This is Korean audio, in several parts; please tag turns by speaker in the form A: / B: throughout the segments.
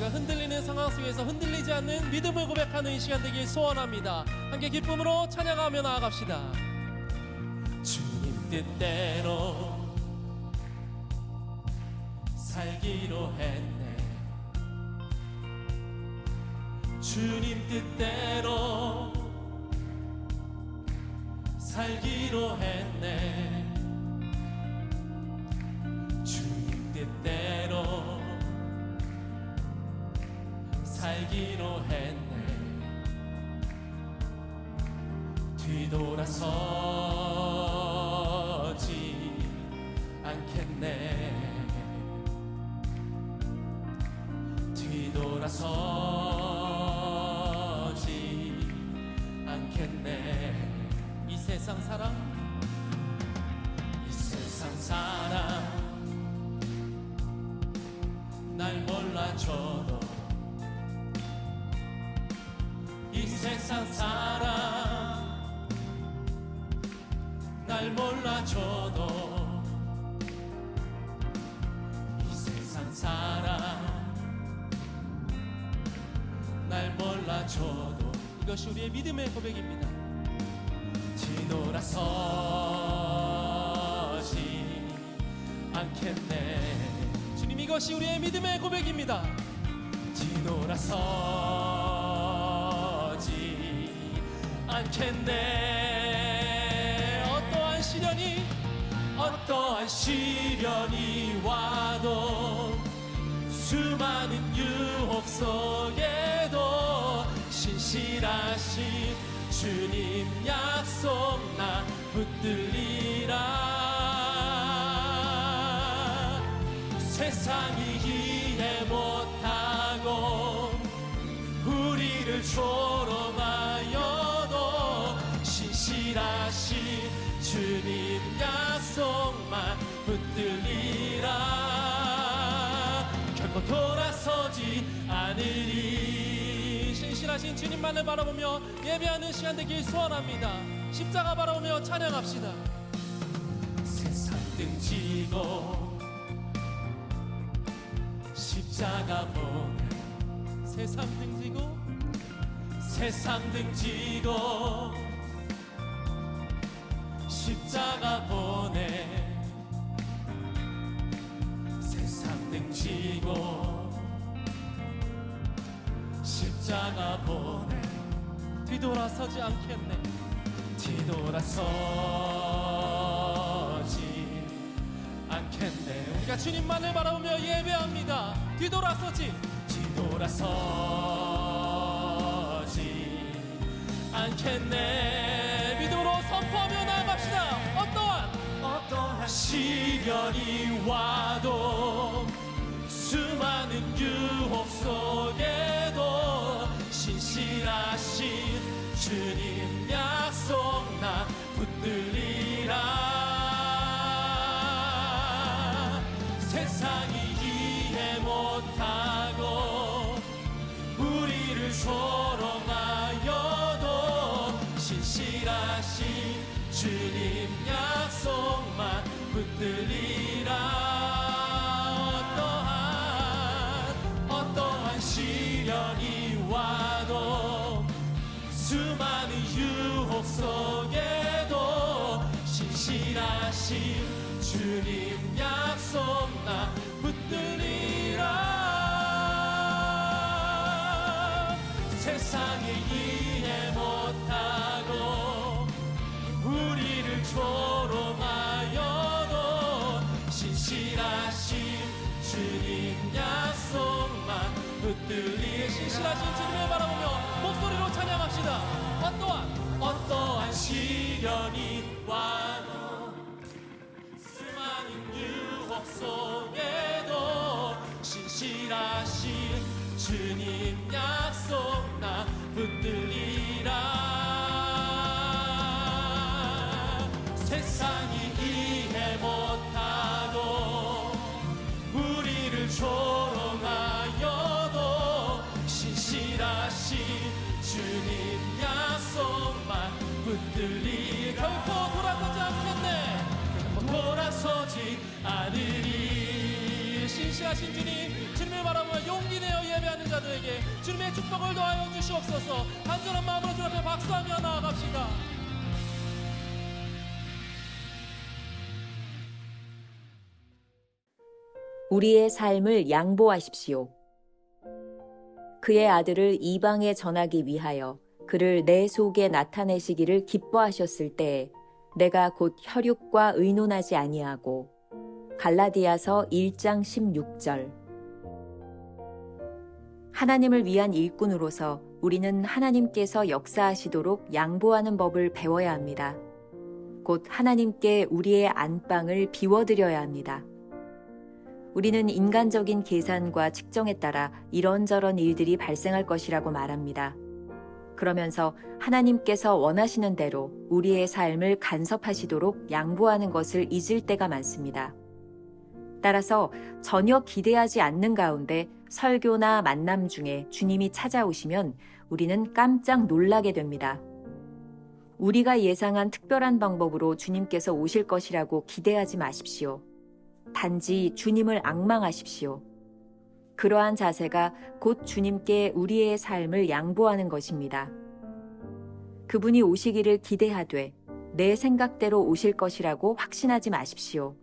A: 흔들리는 상황 속에서 흔들리지 않는 믿음을 고백하는 이 시간 되길 소원합니다. 함께 기쁨으로 찬양하며 나아갑시다. 주님 뜻대로 살기로 했네. 주님 뜻대로 살기로 했네. 주님 뜻대로 살기로 했네. 뒤돌아서지 않겠네. 뒤돌아서지 않겠네. 이 세상 사랑, 이 세상 사랑 날 몰라줘도, 이 세상 사랑 날 몰라줘도, 이 세상 사랑 날 몰라줘도, 이것이 우리의 믿음의 고백입니다. 뒤돌아서지 않겠네. 주님, 이것이 우리의 믿음의 고백입니다. 뒤돌아서지 않겠네. 어떠한 시련이 와도, 수많은 유혹 속에도 신실하신 주님 약속 나 붙들리라. 세상이 이해 못하고 우리를 조롱하여도 신실하신 주님 약속만 붙들리라. 결코 돌아서지 않으리. 신실하신 주님만을 바라보며 예배하는 시간 되길 소원합니다. 십자가 바라보며 찬양합시다. 세상 등지고 십자가 보내. 세상 등지고, 세상 등지고 십자가 보내. 세상 등지고 십자가 보내. 뒤돌아서지 않겠네. 뒤돌아서지 않겠네. 우리가 주님만을 바라보며 예배합니다. 뒤돌아서지 않겠네. 믿음으로 선포하며 나아갑시다. 어떠한 시련이 와도, 수많은 유혹 속에도 신실하신 주님 약속 나 붙들리라. 세상이 이해 못하고 우리를 조롱하여도 신실하신 주님 약속만 붙들리라. 어떠한 시련이 와도, 수많은 유혹 속에도 신실하신 주님 약속 나 붙들리라. 세상이 이해 못하고 우리를 조롱하여도 신실하신 주님 약속만 붙들리. 신실하신 주님을 바라보며 목소리로 찬양합시다. 어떠한 시련이 와도, 수많은 유혹 속에도 신실하신 주님 약속 나 붙들리라. 세상이 이해 못하고 없지 않으리. 신실하신 주님, 주님을 바라보며 용기 내어 예배하는 자들에게 주님의 축복을 더하여 주시옵소서. 간절한 마음으로 주 앞에 박수하며 나아갑시다.
B: 우리의 삶을 양보하십시오. 그의 아들을 이방에 전하기 위하여 그를 내 속에 나타내시기를 기뻐하셨을 때에 내가 곧 혈육과 의논하지 아니하고. 갈라디아서 1장 16절. 하나님을 위한 일꾼으로서 우리는 하나님께서 역사하시도록 양보하는 법을 배워야 합니다. 곧 하나님께 우리의 안방을 비워드려야 합니다. 우리는 인간적인 계산과 측정에 따라 이런저런 일들이 발생할 것이라고 말합니다. 그러면서 하나님께서 원하시는 대로 우리의 삶을 간섭하시도록 양보하는 것을 잊을 때가 많습니다. 따라서 전혀 기대하지 않는 가운데 설교나 만남 중에 주님이 찾아오시면 우리는 깜짝 놀라게 됩니다. 우리가 예상한 특별한 방법으로 주님께서 오실 것이라고 기대하지 마십시오. 단지 주님을 앙망하십시오. 그러한 자세가 곧 주님께 우리의 삶을 양보하는 것입니다. 그분이 오시기를 기대하되 내 생각대로 오실 것이라고 확신하지 마십시오.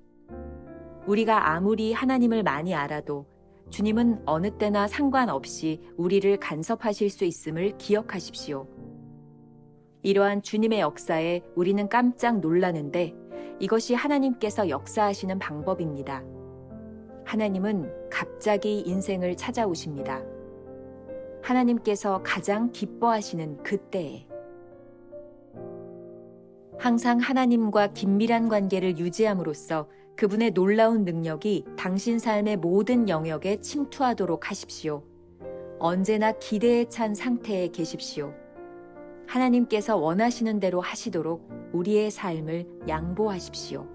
B: 우리가 아무리 하나님을 많이 알아도 주님은 어느 때나 상관없이 우리를 간섭하실 수 있음을 기억하십시오. 이러한 주님의 역사에 우리는 깜짝 놀라는데 이것이 하나님께서 역사하시는 방법입니다. 하나님은 갑자기 인생을 찾아오십니다. 하나님께서 가장 기뻐하시는 그때에. 항상 하나님과 긴밀한 관계를 유지함으로써 그분의 놀라운 능력이 당신 삶의 모든 영역에 침투하도록 하십시오. 언제나 기대에 찬 상태에 계십시오. 하나님께서 원하시는 대로 하시도록 우리의 삶을 양보하십시오.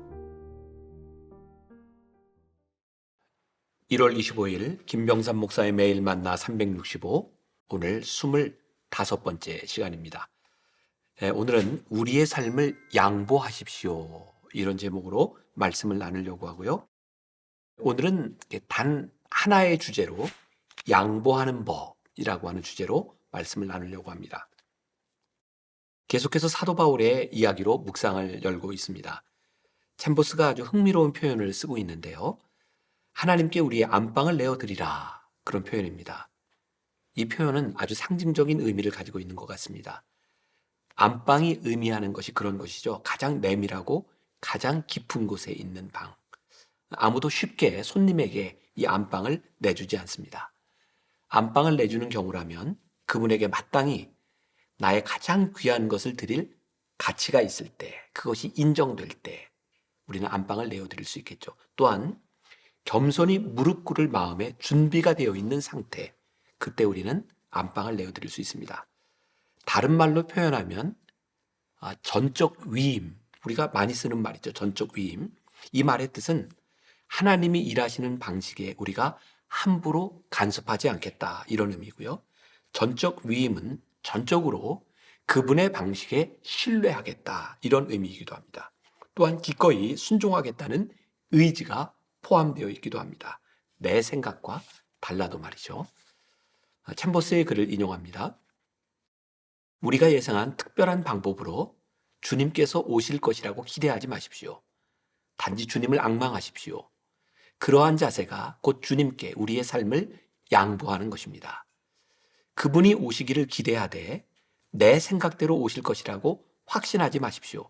C: 1월 25일 김병삼 목사의 매일 만나 365, 오늘 25번째 시간입니다. 오늘은 우리의 삶을 양보하십시오, 이런 제목으로 말씀을 나누려고 하고요. 오늘은 단 하나의 주제로 양보하는 법이라고 하는 주제로 말씀을 나누려고 합니다. 계속해서 사도 바울의 이야기로 묵상을 열고 있습니다. 챔버스가 아주 흥미로운 표현을 쓰고 있는데요. 하나님께 우리의 안방을 내어드리라, 그런 표현입니다. 이 표현은 아주 상징적인 의미를 가지고 있는 것 같습니다. 안방이 의미하는 것이 그런 것이죠. 가장 내밀하고 가장 깊은 곳에 있는 방. 아무도 쉽게 손님에게 이 안방을 내주지 않습니다. 안방을 내주는 경우라면 그분에게 마땅히 나의 가장 귀한 것을 드릴 가치가 있을 때, 그것이 인정될 때 우리는 안방을 내어드릴 수 있겠죠. 또한 겸손히 무릎 꿇을 마음에 준비가 되어 있는 상태, 그때 우리는 안방을 내어드릴 수 있습니다. 다른 말로 표현하면 전적 위임, 우리가 많이 쓰는 말이죠. 전적 위임. 이 말의 뜻은 하나님이 일하시는 방식에 우리가 함부로 간섭하지 않겠다, 이런 의미고요. 전적 위임은 전적으로 그분의 방식에 신뢰하겠다, 이런 의미이기도 합니다. 또한 기꺼이 순종하겠다는 의지가 포함되어 있기도 합니다. 내 생각과 달라도 말이죠. 챔버스의 글을 인용합니다. 우리가 예상한 특별한 방법으로 주님께서 오실 것이라고 기대하지 마십시오. 단지 주님을 앙망하십시오. 그러한 자세가 곧 주님께 우리의 삶을 양보하는 것입니다. 그분이 오시기를 기대하되 내 생각대로 오실 것이라고 확신하지 마십시오.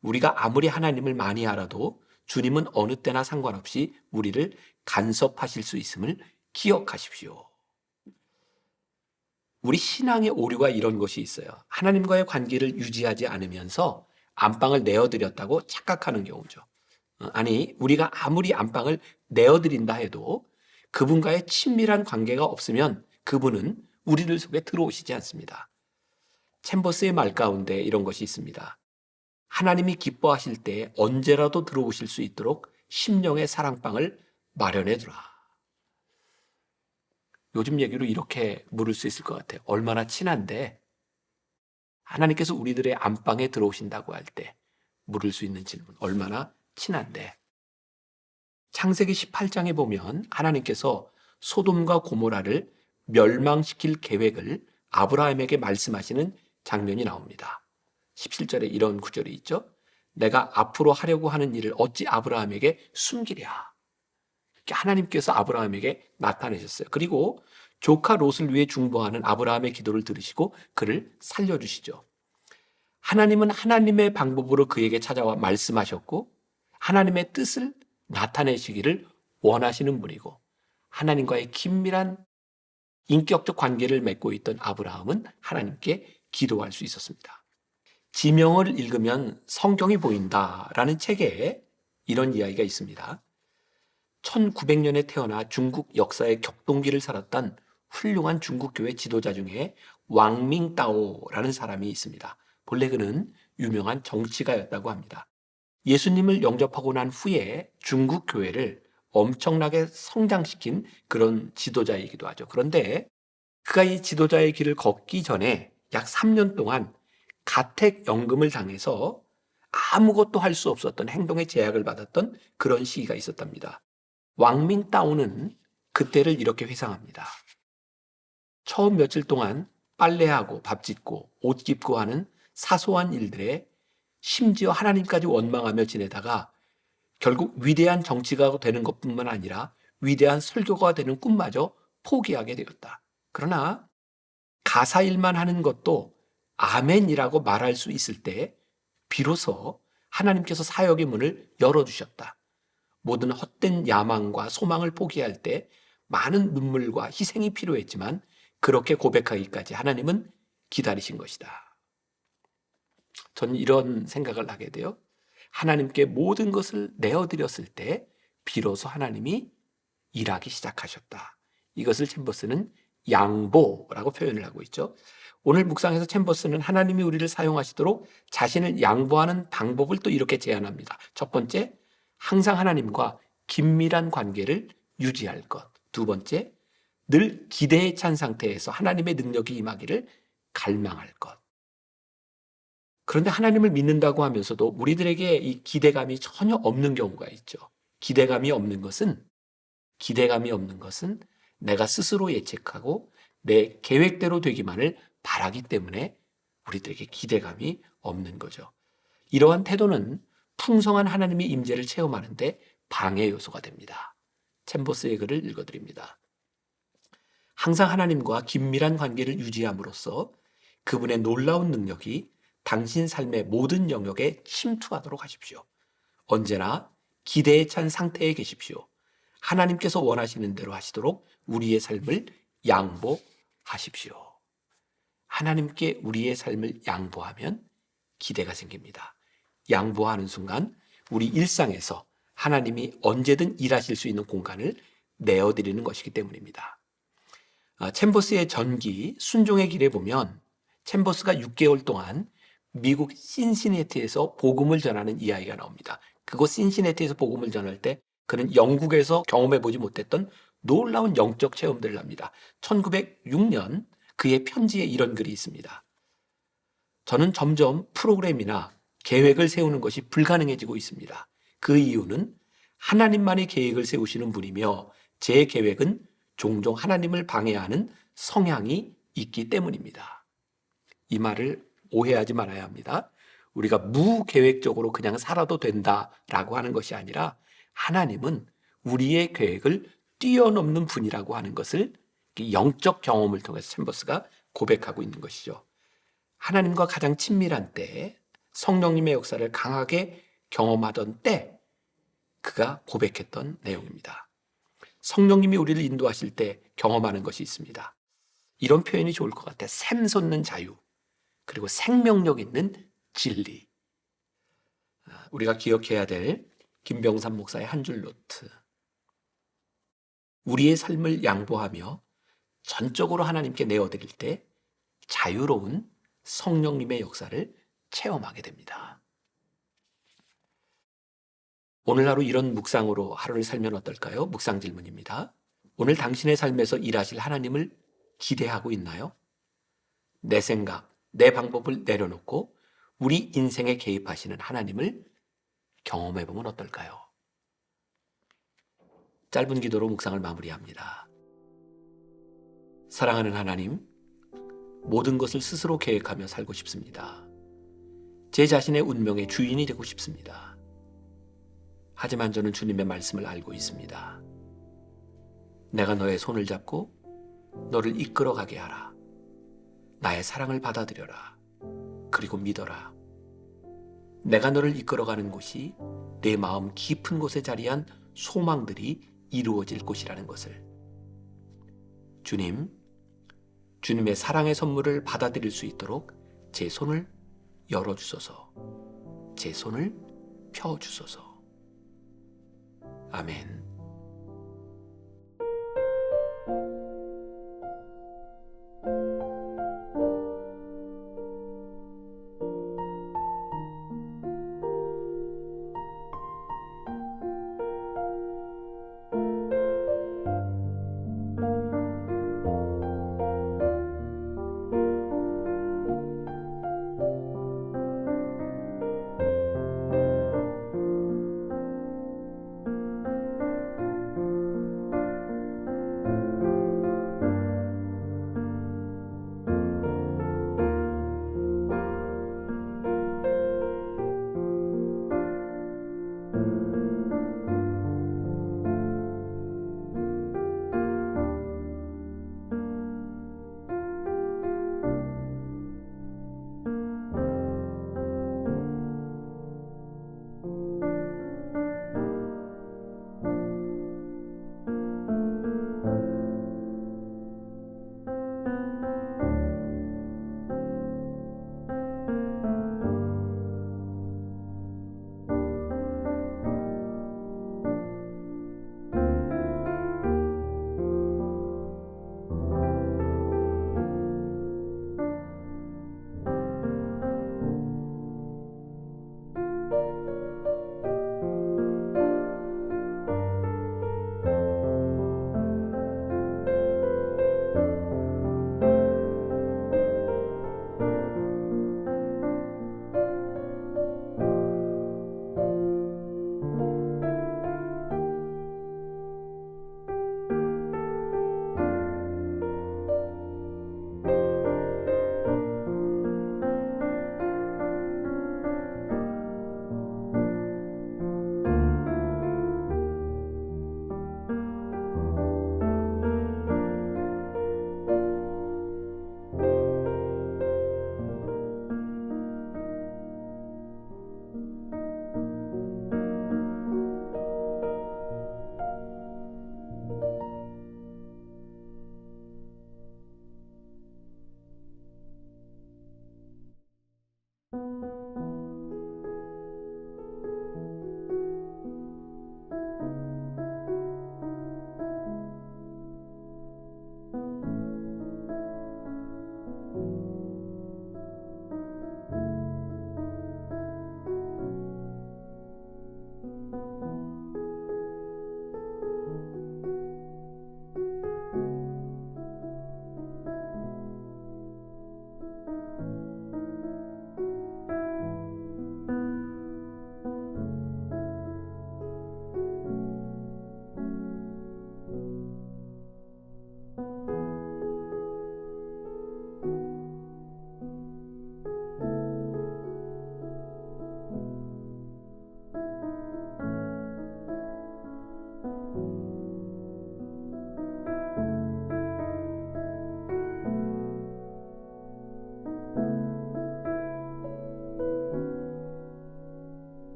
C: 우리가 아무리 하나님을 많이 알아도 주님은 어느 때나 상관없이 우리를 간섭하실 수 있음을 기억하십시오. 우리 신앙의 오류가 이런 것이 있어요. 하나님과의 관계를 유지하지 않으면서 안방을 내어드렸다고 착각하는 경우죠. 아니, 우리가 아무리 안방을 내어드린다 해도 그분과의 친밀한 관계가 없으면 그분은 우리들 속에 들어오시지 않습니다. 챔버스의 말 가운데 이런 것이 있습니다. 하나님이 기뻐하실 때 언제라도 들어오실 수 있도록 심령의 사랑방을 마련해두라. 요즘 얘기로 이렇게 물을 수 있을 것 같아요. 얼마나 친한데 하나님께서 우리들의 안방에 들어오신다고 할 때 물을 수 있는 질문, 얼마나 친한데. 창세기 18장에 보면 하나님께서 소돔과 고모라를 멸망시킬 계획을 아브라함에게 말씀하시는 장면이 나옵니다. 17절에 이런 구절이 있죠. 내가 앞으로 하려고 하는 일을 어찌 아브라함에게 숨기랴. 하나님께서 아브라함에게 나타내셨어요. 그리고 조카 롯을 위해 중보하는 아브라함의 기도를 들으시고 그를 살려주시죠. 하나님은 하나님의 방법으로 그에게 찾아와 말씀하셨고 하나님의 뜻을 나타내시기를 원하시는 분이고 하나님과의 긴밀한 인격적 관계를 맺고 있던 아브라함은 하나님께 기도할 수 있었습니다. 지명을 읽으면 성경이 보인다라는 책에 이런 이야기가 있습니다. 1900년에 태어나 중국 역사의 격동기를 살았던 훌륭한 중국교회 지도자 중에 왕밍따오라는 사람이 있습니다. 본래 그는 유명한 정치가였다고 합니다. 예수님을 영접하고 난 후에 중국 교회를 엄청나게 성장시킨 그런 지도자이기도 하죠. 그런데 그가 이 지도자의 길을 걷기 전에 약 3년 동안 가택연금을 당해서 아무것도 할 수 없었던 행동의 제약을 받았던 그런 시기가 있었답니다. 왕밍따오는 그때를 이렇게 회상합니다. 처음 며칠 동안 빨래하고 밥 짓고 옷 입고 하는 사소한 일들에 심지어 하나님까지 원망하며 지내다가 결국 위대한 정치가가 되는 것뿐만 아니라 위대한 설교가가 되는 꿈마저 포기하게 되었다. 그러나 가사일만 하는 것도 아멘이라고 말할 수 있을 때 비로소 하나님께서 사역의 문을 열어주셨다. 모든 헛된 야망과 소망을 포기할 때 많은 눈물과 희생이 필요했지만 그렇게 고백하기까지 하나님은 기다리신 것이다. 저는 이런 생각을 하게 돼요. 하나님께 모든 것을 내어드렸을 때 비로소 하나님이 일하기 시작하셨다. 이것을 챔버스는 양보라고 표현을 하고 있죠. 오늘 묵상에서 챔버스는 하나님이 우리를 사용하시도록 자신을 양보하는 방법을 또 이렇게 제안합니다. 첫 번째, 항상 하나님과 긴밀한 관계를 유지할 것. 두 번째, 늘 기대에 찬 상태에서 하나님의 능력이 임하기를 갈망할 것. 그런데 하나님을 믿는다고 하면서도 우리들에게 이 기대감이 전혀 없는 경우가 있죠. 기대감이 없는 것은 내가 스스로 예측하고 내 계획대로 되기만을 바라기 때문에 우리들에게 기대감이 없는 거죠. 이러한 태도는 풍성한 하나님의 임재를 체험하는데 방해 요소가 됩니다. 챔버스의 글을 읽어드립니다. 항상 하나님과 긴밀한 관계를 유지함으로써 그분의 놀라운 능력이 당신 삶의 모든 영역에 침투하도록 하십시오. 언제나 기대에 찬 상태에 계십시오. 하나님께서 원하시는 대로 하시도록 우리의 삶을 양보하십시오. 하나님께 우리의 삶을 양보하면 기대가 생깁니다. 양보하는 순간 우리 일상에서 하나님이 언제든 일하실 수 있는 공간을 내어드리는 것이기 때문입니다. 챔버스의 전기 순종의 길에 보면 챔버스가 6개월 동안 미국 신시내티에서 복음을 전하는 이야기가 나옵니다. 그곳 신시내티에서 복음을 전할 때 그는 영국에서 경험해보지 못했던 놀라운 영적 체험들을 합니다. 1906년 그의 편지에 이런 글이 있습니다. 저는 점점 프로그램이나 계획을 세우는 것이 불가능해지고 있습니다. 그 이유는 하나님만이 계획을 세우시는 분이며 제 계획은 종종 하나님을 방해하는 성향이 있기 때문입니다. 이 말을 오해하지 말아야 합니다. 우리가 무계획적으로 그냥 살아도 된다라고 하는 것이 아니라 하나님은 우리의 계획을 뛰어넘는 분이라고 하는 것을 영적 경험을 통해서 챔버스가 고백하고 있는 것이죠. 하나님과 가장 친밀한 때, 성령님의 역사를 강하게 경험하던 때 그가 고백했던 내용입니다. 성령님이 우리를 인도하실 때 경험하는 것이 있습니다. 이런 표현이 좋을 것 같아요. 샘솟는 자유, 그리고 생명력 있는 진리. 우리가 기억해야 될 김병삼 목사의 한 줄 노트. 우리의 삶을 양보하며 전적으로 하나님께 내어드릴 때 자유로운 성령님의 역사를 체험하게 됩니다. 오늘 하루 이런 묵상으로 하루를 살면 어떨까요? 묵상 질문입니다. 오늘 당신의 삶에서 일하실 하나님을 기대하고 있나요? 내 생각, 내 방법을 내려놓고 우리 인생에 개입하시는 하나님을 경험해보면 어떨까요? 짧은 기도로 묵상을 마무리합니다. 사랑하는 하나님, 모든 것을 스스로 계획하며 살고 싶습니다. 제 자신의 운명의 주인이 되고 싶습니다. 하지만 저는 주님의 말씀을 알고 있습니다. 내가 너의 손을 잡고 너를 이끌어가게 하라. 나의 사랑을 받아들여라. 그리고 믿어라. 내가 너를 이끌어가는 곳이 내 마음 깊은 곳에 자리한 소망들이 이루어질 곳이라는 것을. 주님, 주님의 사랑의 선물을 받아들일 수 있도록 제 손을 열어주소서. 제 손을 펴주소서. 아멘.